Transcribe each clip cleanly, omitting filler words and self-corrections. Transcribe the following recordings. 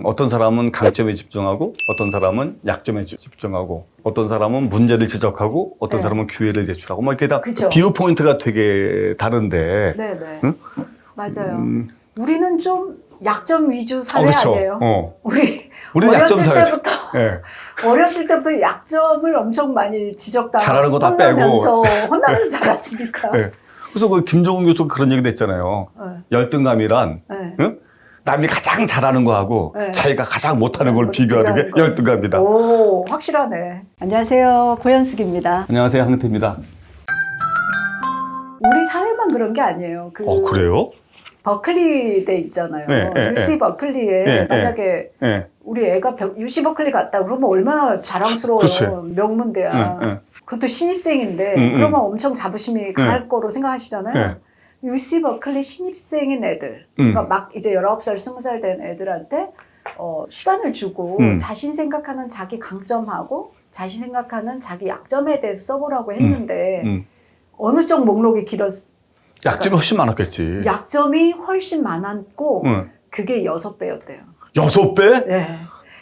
어떤 사람은 강점에 집중하고 어떤 사람은 약점에 집중하고 어떤 사람은 문제를 지적하고 어떤 네. 사람은 기회를 제출하고 뭐 이렇게 다 그쵸. 비유 포인트가 되게 다른데 네네. 응? 맞아요. 우리는 좀 약점 위주 사회 그렇죠. 아니에요? 우리는 약점 사회죠. 예. 어렸을 때부터 약점을 엄청 많이 지적당하고 잘하는 거 다 빼고. 혼나면서 자랐으니까. 네. 그래서 그 김종훈 교수가 그런 얘기도 했잖아요. 네. 열등감이란 네. 응? 남이 가장 잘하는 거하고 네. 자기가 가장 못하는 걸 네. 비교하는 게 비교하는 열등감이다. 오, 확실하네. 안녕하세요. 고현숙입니다. 안녕하세요, 황태입니다. 우리 사회만 그런 게 아니에요. 그래요? 버클리대 있잖아요. 네, UC 버클리에 네, 만약에 네. 우리 애가 UC 버클리 갔다 그러면 얼마나 자랑스러워요. 그치. 명문대야. 네, 네. 그것도 신입생인데 그러면 엄청 자부심이 강할 거로 생각하시잖아요. UC 버클리 신입생인 애들, 그러니까 막 이제 19살, 20살 된 애들한테 시간을 주고 자신 생각하는 자기 강점하고 자신 생각하는 자기 약점에 대해서 써보라고 했는데 어느 쪽 목록이 길었을까? 약점이 훨씬 많았겠지. 약점이 훨씬 많았고 그게 6배였대요. 6배? 네.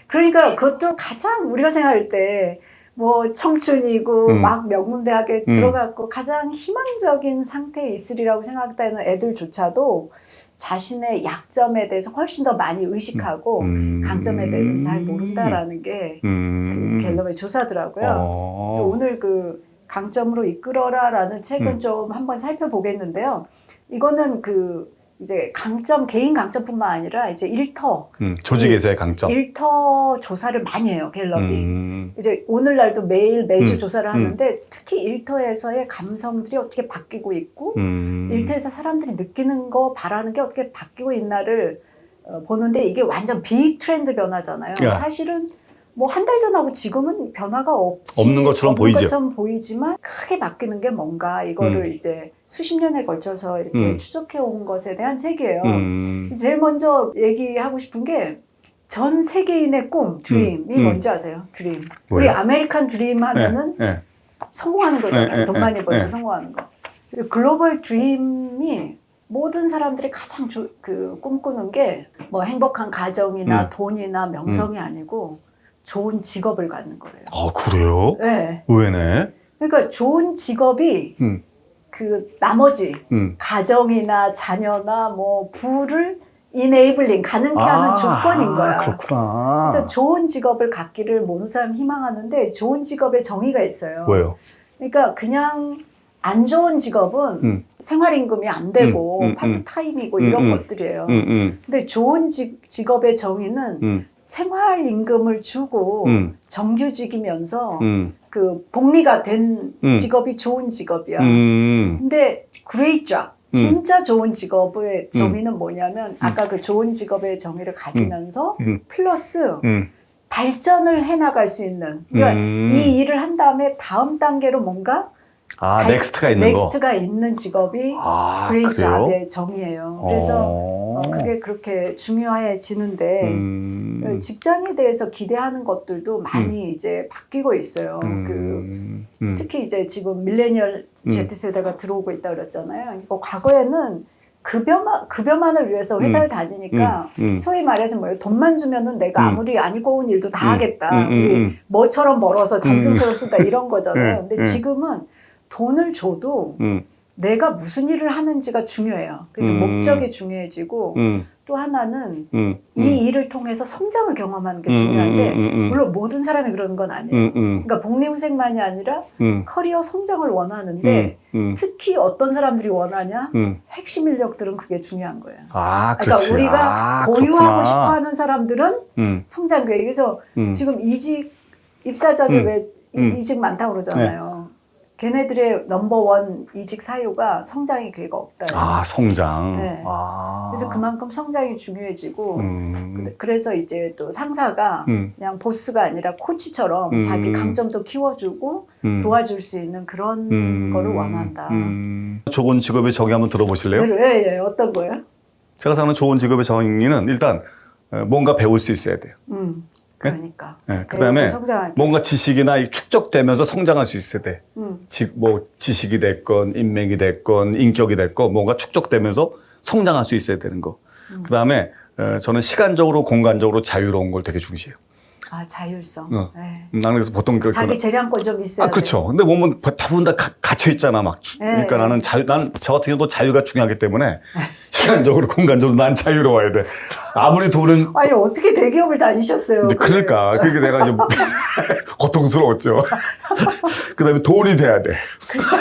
그러니까 그것도 가장 우리가 생각할 때 뭐 청춘이고 막 명문대학에 들어갔고 가장 희망적인 상태에 있으리라고 생각되는 애들조차도 자신의 약점에 대해서 훨씬 더 많이 의식하고 강점에 대해서는 잘 모른다라는 게 그 갤럽의 조사더라고요. 그래서 오늘 그 강점으로 이끌어라라는 책은 좀 한번 살펴보겠는데요. 이거는 그 이제 강점, 개인 강점뿐만 아니라 이제 일터. 조직에서의 강점. 일터 조사를 많이 해요, 갤럽이. 이제 오늘날도 매주 조사를 하는데 특히 일터에서의 감성들이 어떻게 바뀌고 있고 일터에서 사람들이 느끼는 거, 바라는 게 어떻게 바뀌고 있나를 보는데 이게 완전 빅 트렌드 변화잖아요. 야. 사실은 뭐 한 달 전하고 지금은 변화가 없는 것처럼 보이죠. 것처럼 보이지만 크게 바뀌는 게 뭔가 이거를 이제 수십 년에 걸쳐서 이렇게 추적해 온 것에 대한 책이에요. 제일 먼저 얘기하고 싶은 게 전 세계인의 꿈, 드림이 뭔지 아세요? 드림. 우리 뭐예요? 아메리칸 드림 하면은 네. 성공하는 거잖아요. 네, 돈 많이 벌고 네. 성공하는 거. 글로벌 드림이 모든 사람들이 가장 꿈꾸는 게 뭐 행복한 가정이나 돈이나 명성이 아니고 좋은 직업을 갖는 거예요. 그래요? 네. 의외네. 그러니까 좋은 직업이 그 나머지 가정이나 자녀나 뭐 부를 이네이블링 가능케 하는 조건인 거야. 그렇구나. 그래서 좋은 직업을 갖기를 모든 사람 희망하는데 좋은 직업의 정의가 있어요. 왜요? 그러니까 그냥 안 좋은 직업은 생활임금이 안 되고 파트타임이고 이런 것들이에요. 근데 좋은 직업의 정의는 생활임금을 주고 정규직이면서 그 복리가 된 직업이 좋은 직업이야. 근데 great job, 진짜 좋은 직업의 정의는 뭐냐면 아까 그 좋은 직업의 정의를 가지면서 플러스 발전을 해나갈 수 있는, 그러니까 이 일을 한 다음에 다음 단계로 뭔가 넥스트가 있는 거. 넥스트가 있는 직업이 그래요? great job의 정의예요. 그래서 그게 그렇게 중요해지는데 직장에 대해서 기대하는 것들도 많이 이제 바뀌고 있어요. 특히 이제 지금 밀레니얼 Z세대가 들어오고 있다고 그랬잖아요. 과거에는 급여만을 위해서 회사를 다니니까 소위 말해서 뭐예요? 돈만 주면은 내가 아무리 아니고 온 일도 다 하겠다. 우리 뭐처럼 벌어서 정승처럼 쓴다 이런 거잖아요. 근데 지금은 돈을 줘도 내가 무슨 일을 하는지가 중요해요. 그래서 목적이 중요해지고 또 하나는 이 일을 통해서 성장을 경험하는 게 중요한데 물론 모든 사람이 그러는 건 아니에요. 그러니까 복리후생만이 아니라 커리어 성장을 원하는데 특히 어떤 사람들이 원하냐? 핵심 인력들은 그게 중요한 거예요. 그러니까 그렇지. 우리가 보유하고 그렇구나. 싶어하는 사람들은 성장 계획. 그래서 지금 입사자들 왜 이직 많다고 그러잖아요. 걔네들의 넘버원 이직 사유가 성장의 기회가 없다. 성장. 네. 그래서 그만큼 성장이 중요해지고 그래서 이제 또 상사가 그냥 보스가 아니라 코치처럼 자기 강점도 키워주고 도와줄 수 있는 그런 거를 원한다. 좋은 직업의 정의 한번 들어보실래요? 예, 어떤 거예요? 제가 생각하는 좋은 직업의 정의는 일단 뭔가 배울 수 있어야 돼요. 그러니까. 그다음에 성장할 때. 뭔가 지식이나 축적되면서 성장할 수 있어야 돼. 지식이 됐건 인맥이 됐건 인격이 됐건 뭔가 축적되면서 성장할 수 있어야 되는 거. 그다음에 저는 시간적으로 공간적으로 자유로운 걸 되게 중시해요. 아, 자율성. 네. 나는 그래서 보통 자기 재량권 좀 있어야 그렇죠. 근데 보면 대부분 다 갇혀 있잖아, 막. 그러니까 나는 난 저 같은 경우도 자유가 중요하기 때문에 시간적으로 공간적으로 난 자유로워야 돼. 아무리 돈은 아니, 어떻게 대기업을 다니셨어요? 근데 그러니까 그게 내가 좀 고통스러웠죠. 그다음에 돈이 돼야 돼. 그렇죠.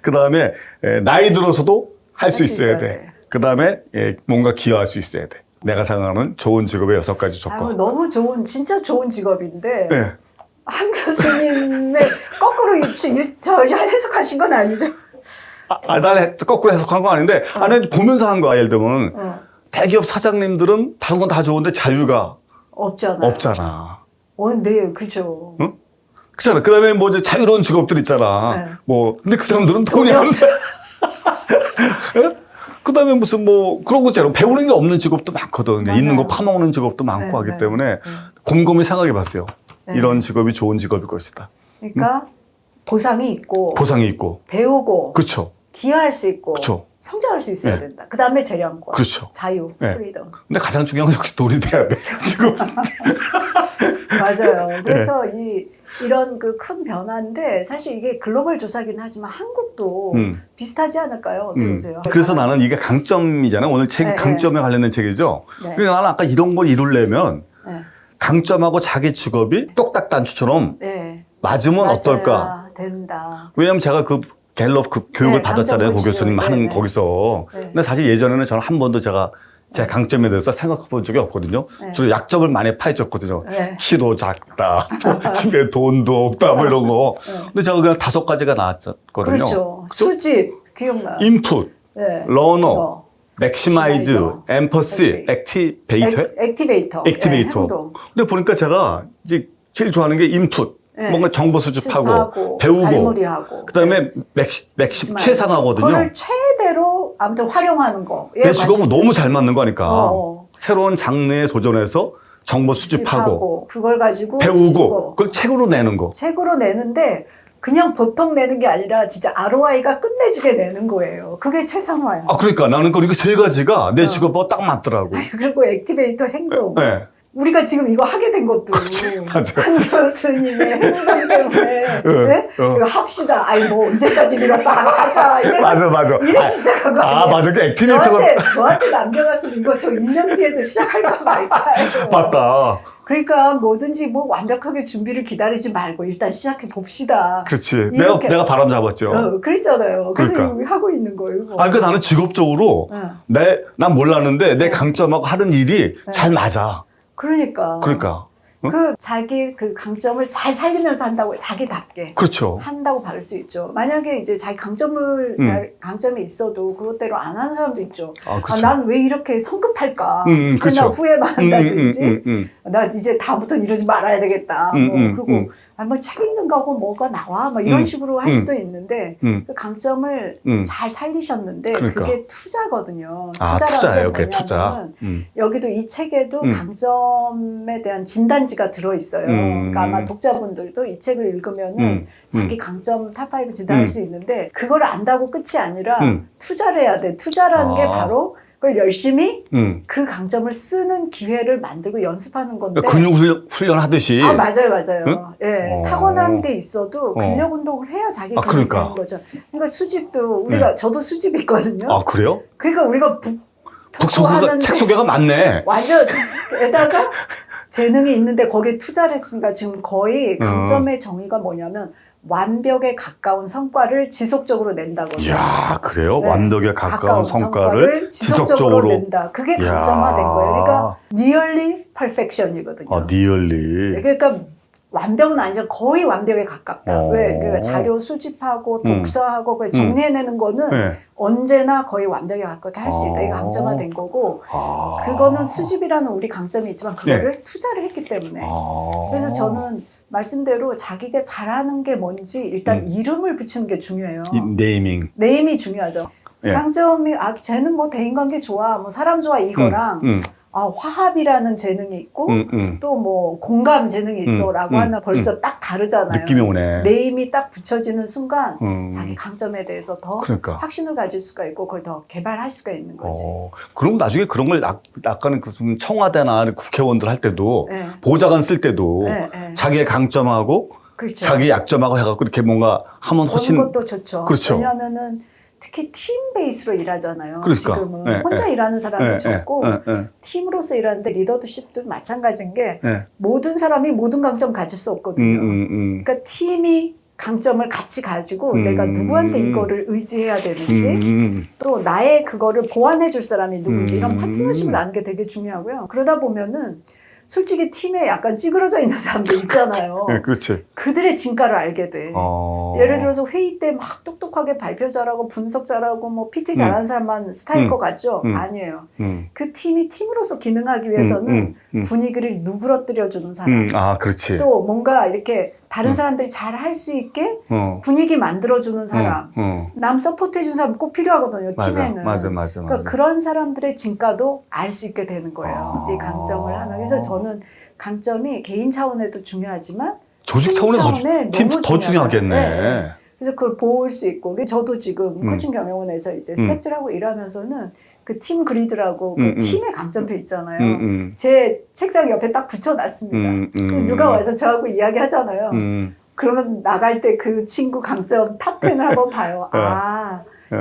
그다음에 나이 들어서도 할 수 있어야 돼. 그다음에 뭔가 기여할 수 있어야 돼. 내가 생각하는 좋은 직업의 6가지 조건. 너무 좋은, 진짜 좋은 직업인데. 네. 한 교수님의 거꾸로 해석하신 건 아니죠? 난 거꾸로 해석한 거 아닌데, 아니, 보면서 한 거야, 예를 들면. 대기업 사장님들은 다른 건 다 좋은데 자유가 없잖아. 네, 그죠. 응? 그렇잖아. 그 다음에 뭐 이제 자유로운 직업들 있잖아. 네. 근데 그 사람들은 돈이 안 돼. 그 다음에 무슨 뭐 그런 거 있잖아. 배우는 게 없는 직업도 많거든. 맞아요. 있는 거 파먹는 직업도 많고 하기 때문에 곰곰이 생각해 봤어요. 이런 직업이 좋은 직업일 것이다. 그러니까 보상이 있고 배우고 그렇죠. 기여할 수 있고 그렇죠. 성장할 수 있어야 된다. 그 다음에 재량권, 그렇죠. 자유, 프리덤. 근데 가장 중요한 건 역시 돈이 돼야 돼. 지금. 맞아요. 그래서 이런 그 큰 변화인데 사실 이게 글로벌 조사긴 하지만 한국도 비슷하지 않을까요? 어떻게 보세요? 그래서 나는 이게 강점이잖아요. 오늘 책이 강점에 관련된 책이죠. 그래서 나는 아까 이런 걸 이루려면 강점하고 자기 직업이 똑딱 단추처럼 맞으면 맞아야 어떨까? 된다. 왜냐면 제가 그 갤럽 그 교육을 받았잖아요. 고 교수님 하는 거기서. 근데 사실 예전에는 저는 한 번도 제 강점에 대해서 생각해 본 적이 없거든요. 주로 약점을 많이 파헤쳤거든요. 키도 작다, 집에 돈도 없다, 뭐 이런 거. 근데 제가 그냥 5가지가 나왔거든요. 그렇죠. 수집, 기억나요? 인풋, 러너, 맥시마이즈, 엠퍼시, 액티베이터. 근데 보니까 제가 이제 제일 좋아하는 게 인풋. 뭔가 정보 수집하고 배우고 발머리하고 그다음에 최상화거든요. 그걸 최대로 아무튼 활용하는 거. 내 직업은 너무 잘 맞는 거니까 새로운 장르에 도전해서 정보 수집하고 그걸 가지고 배우고 그걸 책으로 내는 거. 책으로 내는데 그냥 보통 내는 게 아니라 진짜 ROI가 끝내주게 내는 거예요. 그게 최상화야. 그러니까 나는 이거 3가지가 내 직업하고 딱 맞더라고. 그리고 액티베이터 행동. 우리가 지금 이거 하게 된 것도 한 교수님의 행동 때문에 이거 합시다. 뭐 언제까지 이렇다 하자. 맞아. 이래서 시작한 거예요. 맞아. 그 액티베이터가 저한테 남겨놨으면 이거 저 1년 뒤에도 시작할까 말까. 맞다. 그러니까 뭐든지 뭐 완벽하게 준비를 기다리지 말고 일단 시작해 봅시다. 그렇지. 내가 바람 잡았죠. 그랬잖아요. 그래서 그러니까. 하고 있는 거예요. 그러니까 나는 직업적으로 난 몰랐는데 내 강점하고 하는 일이 잘 맞아. 그러니까. 응? 자기 그 강점을 잘 살리면서 한다고 자기답게. 그렇죠. 한다고 봐을 수 있죠. 만약에 이제 자기 강점이 있어도 그것대로 안 하는 사람도 있죠. 난 왜 이렇게 성급할까? 그냥 후회만 한다든지. 나 이제 다음부터는 이러지 말아야 되겠다. 그리고 뭐 책 읽는 거고 뭐가 나와. 뭐 이런 식으로 할 수도 있는데 그 강점을 잘 살리셨는데 그게 투자거든요. 투자예요. 그게 투자. 여기도 이 책에도 강점에 대한 진단지가 들어있어요. 그러니까 아마 독자분들도 이 책을 읽으면은 자기 강점 탑5 진단할 수 있는데 그걸 안다고 끝이 아니라 투자를 해야 돼. 투자라는 게 바로 그걸 열심히 그 강점을 쓰는 기회를 만들고 연습하는 건데. 근육 훈련 하듯이. 맞아요. 응? 타고난 게 있어도 근력 운동을 해야 자기 근육이 되는 거죠. 그러니까 수집도 저도 수집이 있거든요. 그래요? 그러니까 우리가 책 소개가 많네. 완전 게다가 재능이 있는데 거기에 투자를 했으니까 지금 거의 강점의 정의가 뭐냐면 완벽에 가까운 성과를 지속적으로 낸다거든요. 이야, 그래요? 완벽에 가까운 성과를 지속적으로 낸다. 그게 강점화된 거예요. 그러니까 nearly perfection이거든요. nearly. 그러니까 완벽은 아니죠. 거의 완벽에 가깝다. 왜? 그러니까 자료 수집하고 독서하고 그걸 정리해내는 거는 언제나 거의 완벽에 가깝게 할 수 있다. 이게 강점화된 거고 그거는 수집이라는 우리 강점이 있지만 그거를 투자를 했기 때문에 그래서 저는 말씀대로 자기가 잘하는 게 뭔지 일단 이름을 붙이는 게 중요해요. 네임이 중요하죠. 강점이 쟤는 뭐 대인관계 좋아, 뭐 사람 좋아 이거랑 화합이라는 재능이 있고 또 뭐 공감 재능이 있어라고 하면 벌써 딱 다르잖아요. 느낌이 오네. 네임이 딱 붙여지는 순간 자기 강점에 대해서 더 그러니까. 확신을 가질 수가 있고 그걸 더 개발할 수가 있는 거지. 그럼 나중에 그런 걸 아까는 그 청와대나 국회의원들 할 때도 네. 보좌관 쓸 때도 네. 자기의 강점하고 그렇죠. 자기 약점하고 해갖고 이렇게 뭔가 하면 훨씬 그런 것도 좋죠. 그렇죠. 왜냐하면은 특히 팀 베이스로 일하잖아요. 그러니까. 지금은 네, 혼자 네. 일하는 사람이 네, 적고 네. 팀으로서 일하는데 리더십도 마찬가지인 게 네. 모든 사람이 모든 강점 가질 수 없거든요. 그러니까 팀이 강점을 같이 가지고 내가 누구한테 이거를 의지해야 되는지 또 나의 그거를 보완해 줄 사람이 누군지 이런 파트너십을 아는 게 되게 중요하고요. 그러다 보면은 솔직히 팀에 약간 찌그러져 있는 사람들 있잖아요. 네, 그렇지. 그들의 진가를 알게 돼. 예를 들어서 회의 때 막 똑똑하게 발표 잘하고 분석 잘하고 뭐 PT 잘하는 사람만 스타일 것 같죠? 아니에요. 그 팀이 팀으로서 기능하기 위해서는 분위기를 누그러뜨려주는 사람. 그렇지. 또 뭔가 이렇게 다른 사람들이 잘 할 수 있게 분위기 만들어주는 사람. 남 서포트해주는 사람 꼭 필요하거든요. 팀에는. 맞아. 그러니까 그런 사람들의 진가도 알 수 있게 되는 거예요. 이 강점을 하면. 그래서 저는 강점이 개인 차원에도 중요하지만 조직 차원에서 더 중요하겠네. 네. 그래서 그걸 볼 수 있고. 저도 지금 코칭 경영원에서 이제 스태프들하고 일하면서는 그 팀 그리드라고 그 팀의 강점표 있잖아요. 제 책상 옆에 딱 붙여놨습니다. 누가 와서 저하고 이야기하잖아요. 그러면 나갈 때 그 친구 강점 탑10을 한번 봐요.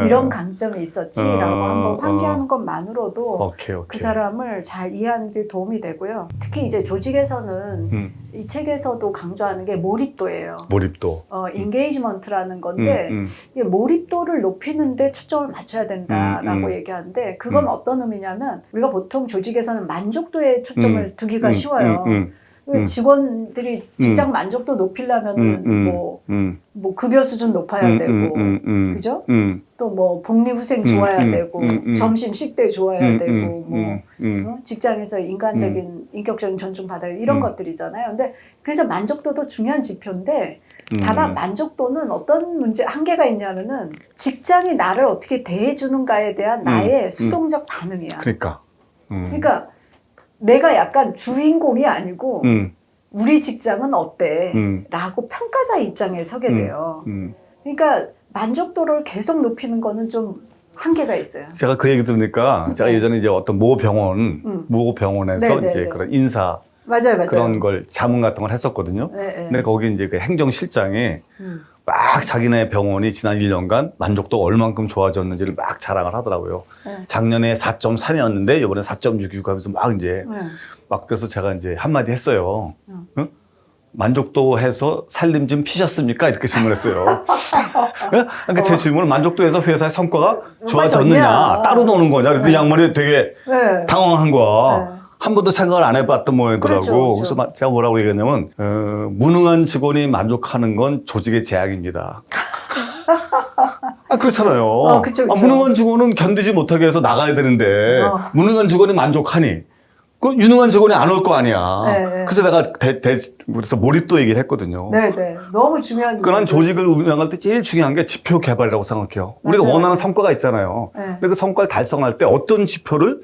이런 강점이 있었지라고 한번 환기하는 것만으로도 오케이. 그 사람을 잘 이해하는 데 도움이 되고요. 특히 이제 조직에서는 이 책에서도 강조하는 게 몰입도예요. 몰입도. 인게이지먼트라는 건데 이게 몰입도를 높이는데 초점을 맞춰야 된다라고 얘기하는데 그건 어떤 의미냐면 우리가 보통 조직에서는 만족도에 초점을 두기가 쉬워요. 직원들이 직장 만족도 높이려면은 뭐 급여 수준 높아야 되고, 그죠? 또 뭐 복리후생 좋아야 되고, 점심 식대 좋아야 되고, 직장에서 인간적인 인격적인 존중 받아야 이런 것들이잖아요. 근데 그래서 만족도도 중요한 지표인데. 다만 만족도는 어떤 한계가 있냐면은 직장이 나를 어떻게 대해주는가에 대한 나의 수동적 반응이야. 그러니까 내가 약간 주인공이 아니고 우리 직장은 어때? 라고 평가자의 입장에 서게 돼요. 그러니까 만족도를 계속 높이는 거는 좀 한계가 있어요. 제가 그 얘기 들으니까 제가 예전에 이제 어떤 모 병원에서 이제 그런 인사 맞아요. 그런 걸 자문 같은 걸 했었거든요. 근데 거기 이제 그 행정실장이 막 자기네 병원이 지난 1년간 만족도가 얼만큼 좋아졌는지를 막 자랑을 하더라고요. 작년에 4.3이었는데 이번에 4.66 하면서 막 이제 막 그래서 제가 이제 한마디 했어요. 응? 만족도 해서 살림 좀 피셨습니까? 이렇게 질문했어요. 그러니까 제 질문은 만족도에서 회사의 성과가 좋아졌느냐, 따로 노는 거냐. 그래서 이 양반이 되게 당황한 거야. 한 번도 생각을 안 해봤던 모양이더라고. 그래서 제가 뭐라고 얘기했냐면 무능한 직원이 만족하는 건 조직의 재앙입니다. 그렇잖아요. 그쵸. 무능한 직원은 견디지 못하게 해서 나가야 되는데 무능한 직원이 만족하니 그 유능한 직원이 안 올 거 아니야. 그래서 내가 그래서 몰입도 얘기를 했거든요. 너무 중요한. 그런 조직을 운영할 때 제일 중요한 게 지표 개발이라고 생각해요. 우리가 원하는 성과가 있잖아요. 근데 그 성과를 달성할 때 어떤 지표를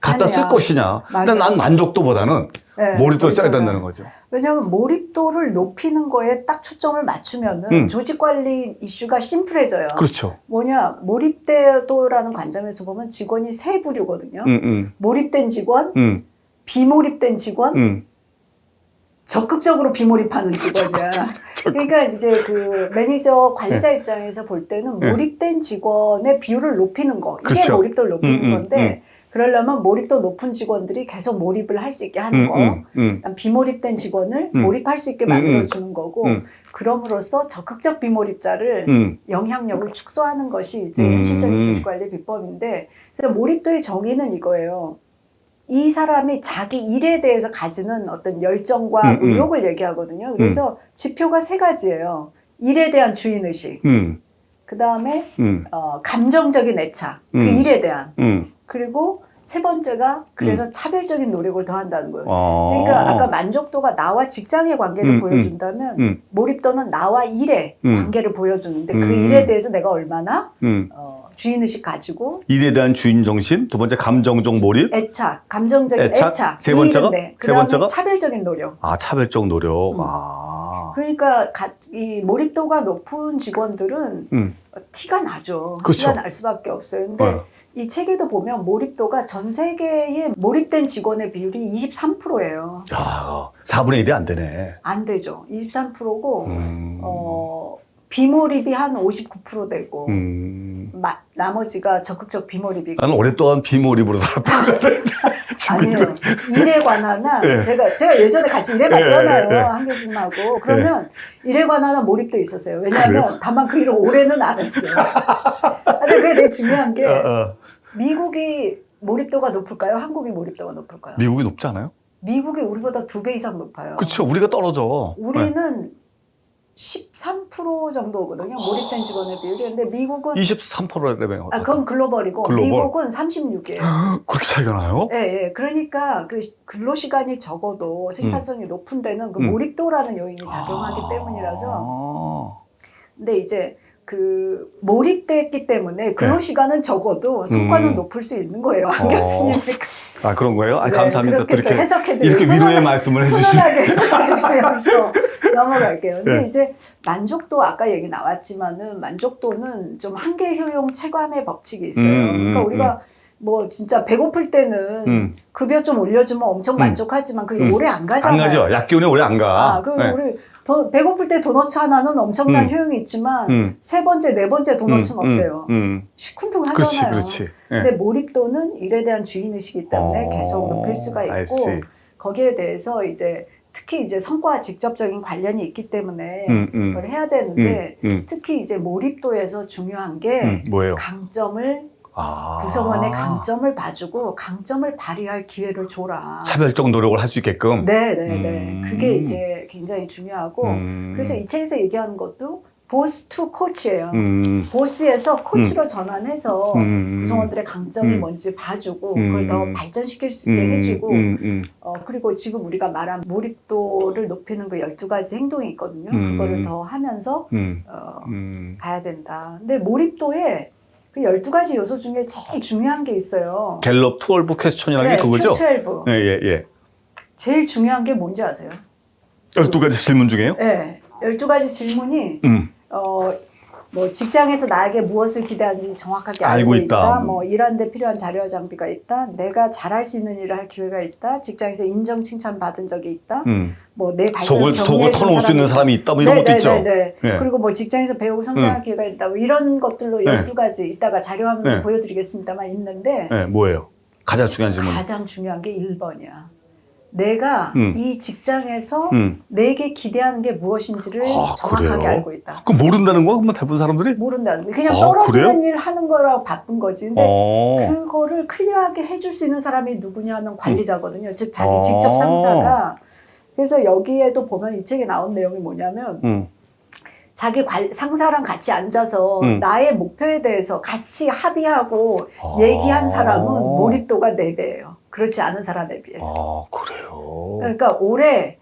갖다 쓸 것이냐. 근데 난 만족도보다는 몰입도 써야 된다는 거죠. 왜냐하면 몰입도를 높이는 거에 딱 초점을 맞추면은 조직 관리 이슈가 심플해져요. 그렇죠. 뭐냐, 몰입도라는 관점에서 보면 직원이 세 부류거든요. 몰입된 직원, 비몰입된 직원, 적극적으로 비몰입하는 직원이야. 그러니까 이제 그 매니저 관리자 입장에서 볼 때는 몰입된 직원의 비율을 높이는 거. 이게 몰입도를 높이는 건데 그러려면 몰입도 높은 직원들이 계속 몰입을 할 수 있게 하는 거. 비몰입된 직원을 몰입할 수 있게 만들어주는 거고 그럼으로써 적극적 비몰입자를 영향력을 축소하는 것이 이제 현실적인 조직관리 비법인데 그래서 몰입도의 정의는 이거예요. 이 사람이 자기 일에 대해서 가지는 어떤 열정과 의욕을 얘기하거든요. 그래서 지표가 세 가지예요. 일에 대한 주인의식, 그 다음에 감정적인 애착, 그 일에 대한, 그리고 세 번째가 그래서 차별적인 노력을 더한다는 거예요. 그러니까 아까 만족도가 나와 직장의 관계를 보여준다면 몰입도는 나와 일의 관계를 보여주는데 그 일에 대해서 내가 얼마나 주인의식 가지고 일에 대한 주인정신, 두 번째 감정적 몰입, 애착, 감정적인 애착, 세 번째가? 그 다음에 차별적인 노력. 아, 차별적 노력. 그러니까 이 몰입도가 높은 직원들은 티가 나죠. 그렇죠. 티가 날 수밖에 없어요. 근데 이 책에도 보면 몰입도가 전 세계에 몰입된 직원의 비율이 23%예요. 야, 4분의 1이 안 되네. 안 되죠. 23%고 비몰입이 한 59% 되고 나머지가 적극적 비몰입이고. 나는 오랫동안 비몰입으로 살았던 것 같아요. 아니요. 일에 관한 한 네. 제가 예전에 같이 일해봤잖아요. 네. 한 교수님하고. 그러면 일에 관한 한 몰입도 있었어요. 왜냐하면 그래요? 다만 그 일을 올해는 안 했어요. 근데 그게 되게 중요한 게 미국이 몰입도가 높을까요? 한국이 몰입도가 높을까요? 미국이 높지 않아요? 미국이 우리보다 2배 이상 높아요. 그렇죠. 우리가 떨어져. 우리는 13% 정도거든요. 몰입된 직원의 비율이. 근데 미국은 23%라며. 그건 글로벌이고 글로벌. 미국은 36이에요. 그렇게 차이가 나요? 예. 그러니까 그 근로 시간이 적어도 생산성이 높은 데는 그 몰입도라는 요인이 작용하기 때문이라서. 근데 이제 그 몰입됐기 때문에 근로 시간은 적어도 성과는 높을 수 있는 거예요. 한 교수님이. 아, 그런 거예요? 네, 감사합니다. 또 이렇게 해석해드리고 이렇게 위로의 말씀을 해주시죠. 훈훈하게 해석해드리면서 넘어갈게요. 근데 네. 이제 만족도 아까 얘기 나왔지만은 만족도는 좀 한계 효용 체감의 법칙이 있어요. 그러니까 우리가 뭐 진짜 배고플 때는 급여 좀 올려주면 엄청 만족하지만 그게 오래 안 가잖아요. 안 가죠. 약 기운이 오래 안 가. 네. 우리 배고플 때 도너츠 하나는 엄청난 효용이 있지만 세 번째, 네 번째 도너츠는 어때요? 시큰둥하잖아요. 그렇지. 근데 몰입도는 일에 대한 주인의식이기 때문에 계속 높일 수가 있고 거기에 대해서 이제 특히 이제 성과와 직접적인 관련이 있기 때문에 그걸 해야 되는데 특히 이제 몰입도에서 중요한 게 뭐예요? 강점을 구성원의 강점을 봐주고 강점을 발휘할 기회를 줘라. 차별적 노력을 할 수 있게끔. 네. 그게 이제 굉장히 중요하고 그래서 이 책에서 얘기하는 것도 보스 투 코치예요. 보스에서 코치로 전환해서 구성원들의 강점이 뭔지 봐주고 그걸 더 발전시킬 수 있게 해주고 그리고 지금 우리가 말한 몰입도를 높이는 그 12가지 행동이 있거든요. 그거를 더 하면서 가야 된다. 근데 몰입도에 그 12가지 요소 중에 제일 중요한 게 있어요. 갤럽 12 퀘스천이라는 게 그거죠? Q12. 예. 제일 중요한 게 뭔지 아세요? 12가지 질문 중에요? 네. 12가지 질문이 뭐 직장에서 나에게 무엇을 기대하는지 정확하게 알고 있다. 뭐 일하는데 필요한 자료와 장비가 있다. 내가 잘할 수 있는 일을 할 기회가 있다. 직장에서 인정 칭찬 받은 적이 있다. 뭐 내 발전을 속을 털어놓을 수 있는 사람이 있다. 뭐 이런 것도 있죠. 네. 그리고 뭐 직장에서 배우고 성장할 기회가 있다. 뭐 이런 것들로 12가지 이따가 자료화면을 보여드리겠습니다만 있는데 뭐예요? 가장 중요한 질문. 가장 중요한 게 1번이야. 내가 이 직장에서 내게 기대하는 게 무엇인지를 정확하게 그래요? 알고 있다. 그럼 모른다는 거야? 그러면 대부분 사람들이? 모른다는 거야. 그냥 떨어지는 그래요? 일 하는 거라고 바쁜 거지. 근데 그거를 클리어하게 해줄 수 있는 사람이 누구냐 하면 관리자거든요. 즉 자기 직접 상사가. 그래서 여기에도 보면 이 책에 나온 내용이 뭐냐면 자기 상사랑 같이 앉아서 나의 목표에 대해서 같이 합의하고 얘기한 사람은 몰입도가 4배예요. 그렇지 않은 사람에 비해서. 그래요? 그러니까 올해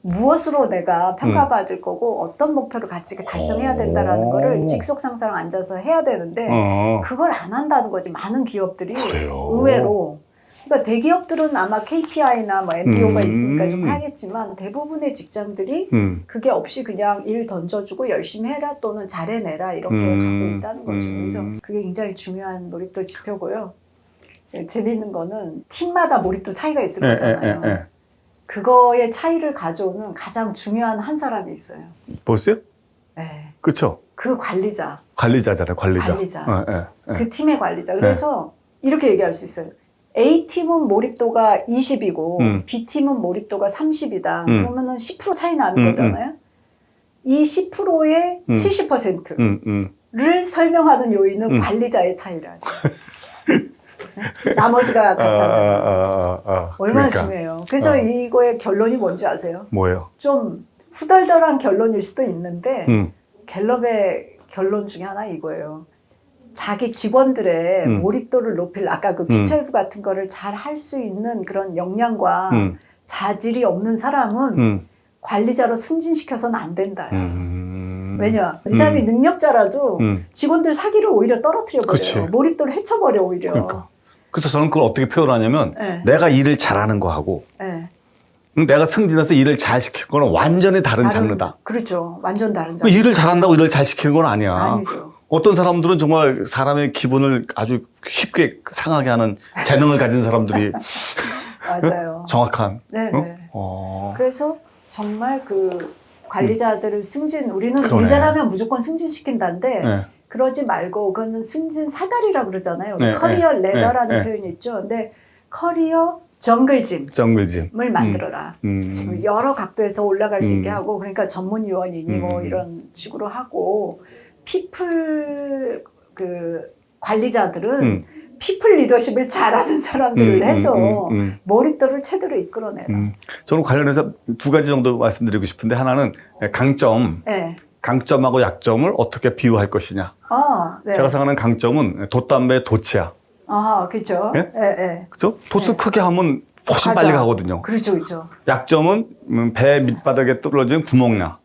무엇으로 내가 평가받을 거고 어떤 목표를 같이 달성해야 된다라는 거를 직속 상사랑 앉아서 해야 되는데 그걸 안 한다는 거지. 많은 기업들이 의외로. 그러니까 대기업들은 아마 KPI나 뭐 MBO가 있으니까 좀 하겠지만 대부분의 직장들이 그게 없이 그냥 일 던져주고 열심히 해라 또는 잘해내라 이렇게 가고 있다는 거죠. 그래서 그게 굉장히 중요한 몰입도 지표고요. 재미있는 거는 팀마다 몰입도 차이가 있을 거잖아요. 그거의 차이를 가져오는 가장 중요한 한 사람이 있어요. 보세요? 네. 그렇죠. 그 관리자. 관리자잖아요. 관리자. 그 팀의 관리자. 그래서 이렇게 얘기할 수 있어요. A팀은 몰입도가 20이고 B팀은 몰입도가 30이다. 그러면은 10% 차이 나는 거잖아요. 이 10%의 70%를 설명하는 요인은 관리자의 차이라. 나머지가 같다면 얼마나 중요해요. 그래서 이거의 결론이 뭔지 아세요? 뭐예요? 좀 후덜덜한 결론일 수도 있는데 갤럽의 결론 중에 하나 이거예요. 자기 직원들의 몰입도를 높일 아까 그 Q12 같은 거를 잘 할 수 있는 그런 역량과 자질이 없는 사람은 관리자로 승진시켜서는 안 된다. 왜냐? 이 사람이 능력자라도 직원들 사기를 오히려 떨어뜨려버려요. 그치. 몰입도를 해쳐버려 오히려. 그러니까. 그래서 저는 그걸 어떻게 표현하냐면 네. 내가 일을 잘하는 거하고 네. 내가 승진해서 일을 잘 시킬 거는 완전히 다른 장르다. 그렇죠. 완전 다른 장르. 일을 잘한다고 일을 잘 시키는 건 아니야. 아니죠. 어떤 사람들은 정말 사람의 기분을 아주 쉽게 상하게 하는 재능을 가진 사람들이 맞아요. 정확한. 네네. 그래서 정말 그 관리자들을 우리는 그러네. 일 잘하면 무조건 승진시킨다는데 네. 그러지 말고 그거는 승진 사다리라고 그러잖아요. 네, 커리어 네, 레더라는 네, 표현이 있죠. 근데 커리어 정글짐을 만들어라. 여러 각도에서 올라갈 수 있게 하고 그러니까 전문위원이니 뭐 이런 식으로 하고 피플 그 관리자들은 피플 리더십을 잘하는 사람들을 해서 몰입도를 최대로 이끌어내라. 저는 관련해서 두 가지 정도 말씀드리고 싶은데 하나는 강점, 네. 강점하고 약점을 어떻게 비유할 것이냐. 네. 제가 생각하는 강점은 돛담배의 돛이야. 그렇죠. 예? 네. 그죠? 돛을 네. 크게 하면 훨씬 맞아. 빨리 가거든요. 그렇죠, 그렇죠. 약점은 배 밑바닥에 뚫어진 구멍이야.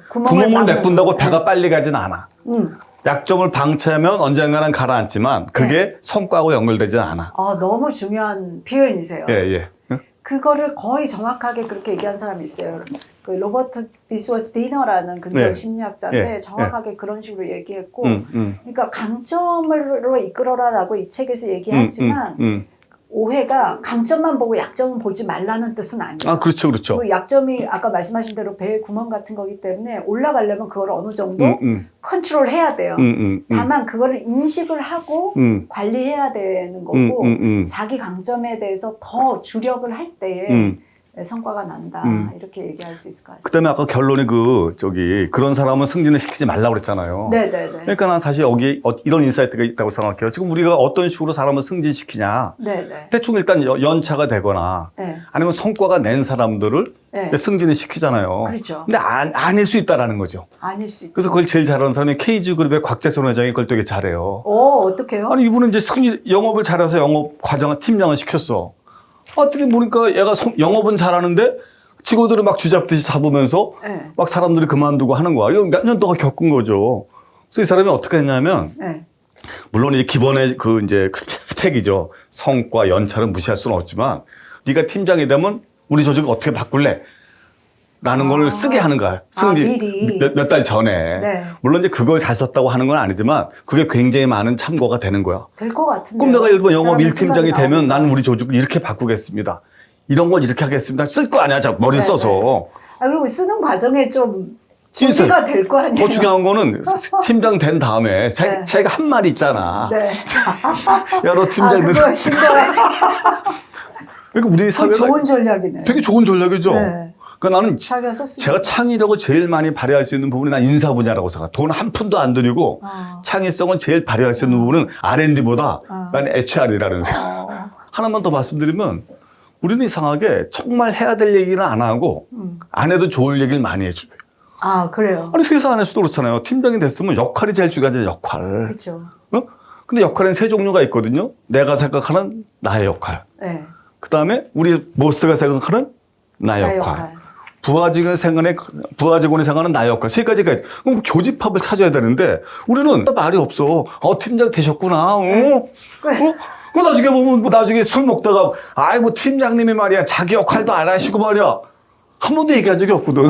구멍을 구멍을 메꾼다고 배가 네. 빨리 가진 않아. 약점을 방치하면 언젠가는 가라앉지만 그게 네. 성과하고 연결되지 않아. 너무 중요한 표현이세요. 예. 그거를 거의 정확하게 그렇게 얘기한 사람이 있어요. 그 로버트 비스워스 디너라는 긍정 네. 심리학자인데 예. 정확하게 그런 식으로 얘기했고, 음. 그러니까 강점으로 이끌어라라고 이 책에서 얘기하지만 오해가 강점만 보고 약점은 보지 말라는 뜻은 아니에요. 그렇죠. 그 약점이 아까 말씀하신 대로 배의 구멍 같은 거기 때문에 올라가려면 그걸 어느 정도 컨트롤해야 돼요. 다만 그거를 인식을 하고 관리해야 되는 거고 자기 강점에 대해서 더 주력을 할 때에 성과가 난다. 이렇게 얘기할 수 있을 것 같습니다. 그다음에 아까 결론이 그런 사람은 승진을 시키지 말라고 그랬잖아요. 네네네. 그러니까 난 사실 여기 이런 인사이트가 있다고 생각해요. 지금 우리가 어떤 식으로 사람을 승진시키냐. 네네. 대충 일단 연차가 되거나 네. 아니면 성과가 낸 사람들을 네. 이제 승진을 시키잖아요. 그렇죠. 근데 아닐 수 있다라는 거죠. 아닐 수 있죠. 그래서 그걸 제일 잘하는 사람이 KG그룹의 곽재선 회장이 그걸 되게 잘해요. 어떡해요? 아니 이분은 이제 영업을 잘해서 영업 과장 팀장을 시켰어. 어떻게 보니까 얘가 영업은 잘하는데 직원들을 막 쥐잡듯이 잡으면서 네. 막 사람들이 그만두고 하는 거야. 이거 몇 년 동안 겪은 거죠. 그래서 이 사람이 어떻게 했냐면 네. 물론 이제 기본의 그 이제 스펙이죠. 성과 연차를 무시할 수는 없지만 네가 팀장이 되면 우리 조직을 어떻게 바꿀래? 라는 걸 쓰게 하는 거야. 승진 몇 달 전에. 네. 물론 이제 그걸 잘 썼다고 하는 건 아니지만 그게 굉장히 많은 참고가 되는 거야. 될 것 같은데. 그럼 내가 일본 영업 1팀장이 되면 나는 우리 조직을 이렇게 바꾸겠습니다. 이런 건 이렇게 하겠습니다. 쓸 거 아니야. 머리 써서. 그리고 쓰는 과정에 좀 준비가 될 거 아니에요. 더 중요한 거는 팀장 된 다음에 자기가 한 말이 있잖아. 네. 야, 너 팀장 된 그거 진짜. 그러니까 우리 사회가 좋은 전략이네. 되게 좋은 전략이죠. 네. 그러니까 나는 썼습니다. 제가 창의력을 제일 많이 발휘할 수 있는 부분이 난 인사 분야라고 생각해. 돈 한 푼도 안 들이고 창의성을 제일 발휘할 수 있는 부분은 R&D보다 난 HR이라는 생각. 하나만 더 말씀드리면 우리는 이상하게 정말 해야 될 얘기는 안 하고 안 해도 좋을 얘기를 많이 해줘요. 그래요. 아니 회사 안에서도 그렇잖아요. 팀장이 됐으면 역할이 제일 중요하죠. 역할. 그렇죠. 근데 역할은 세 종류가 있거든요. 내가 생각하는 나의 역할. 네. 그 다음에 우리 보스가 생각하는 나의 역할. 부하 직원이 생각하는 나의 역할. 세 가지가 있죠. 그럼 교집합을 찾아야 되는데 우리는 말이 없어. 팀장 되셨구나. 그 나중에 보면 나중에 술 먹다가 뭐 팀장님이 말이야 자기 역할도 안 하시고 말이야. 한 번도 얘기한 적이 없거든.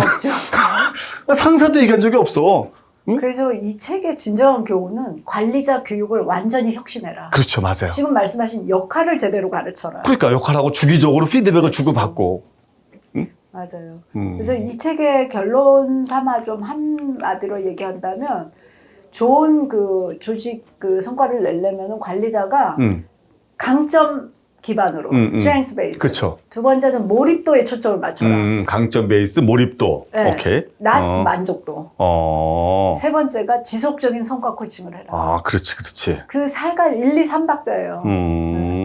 상사도 얘기한 적이 없어. 그래서 이 책의 진정한 교훈은 관리자 교육을 완전히 혁신해라. 그렇죠. 맞아요. 지금 말씀하신 역할을 제대로 가르쳐라. 그러니까 역할하고 주기적으로 피드백을 주고받고. 맞아요. 그래서 이 책의 결론 삼아 좀 한마디로 얘기한다면 좋은 그 조직 그 성과를 내려면 관리자가 강점 기반으로 strength based. 그렇죠. 두 번째는 몰입도에 초점을 맞춰라. 강점 베이스 몰입도. 네. 오케이. 만족도. 세 번째가 지속적인 성과 코칭을 해라. 그렇지. 그 1, 2, 3박자예요.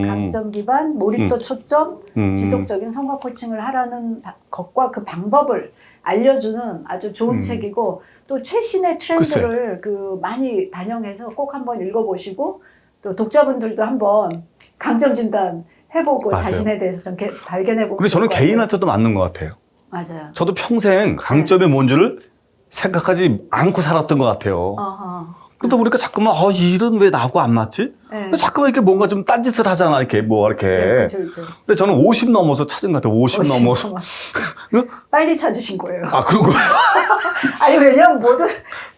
강점 기반, 몰입도 초점, 지속적인 성과 코칭을 하라는 것과 그 방법을 알려주는 아주 좋은 책이고 또 최신의 트렌드를 많이 반영해서 꼭 한번 읽어보시고 또 독자분들도 한번 강점 진단 해보고 맞아요. 자신에 대해서 좀 발견해보고. 근데 저는 개인한테도 맞는 것 같아요. 맞아요. 저도 평생 강점이 뭔지를 생각하지 않고 살았던 것 같아요. 어허. 그러다 보니까 자꾸만 이 일은 왜 나하고 안 맞지? 네. 자꾸만 이렇게 뭔가 좀 딴짓을 하잖아. 이렇게 뭐 이렇게. 네, 그쵸. 근데 저는 50 넘어서 찾은 것 같아요. 50 넘어서. 빨리 찾으신 거예요. 아, 그런 거예요? 아니, 왜냐면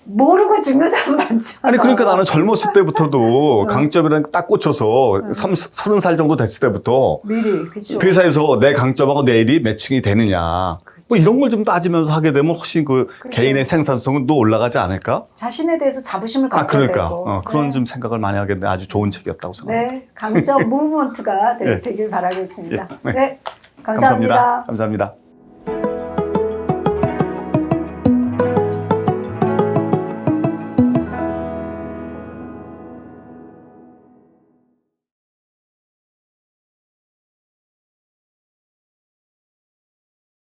모르고 죽는 사람 많잖아. 아니, 그러니까 나는 젊었을 때부터도 강점이랑 딱 꽂혀서 30살 정도 됐을 때부터 미리, 그쵸. 회사에서 내 강점하고 내 일이 매칭이 되느냐. 뭐 이런 걸 좀 따지면서 하게 되면 훨씬 그 그렇죠. 개인의 생산성은 또 올라가지 않을까? 자신에 대해서 자부심을 갖게 그러니까. 되고. 그런 네. 좀 생각을 많이 하게 된 아주 좋은 책이었다고 생각합니다. 네, 강점 무브먼트가 네. 되길 바라겠습니다. 네. 네, 감사합니다. 감사합니다.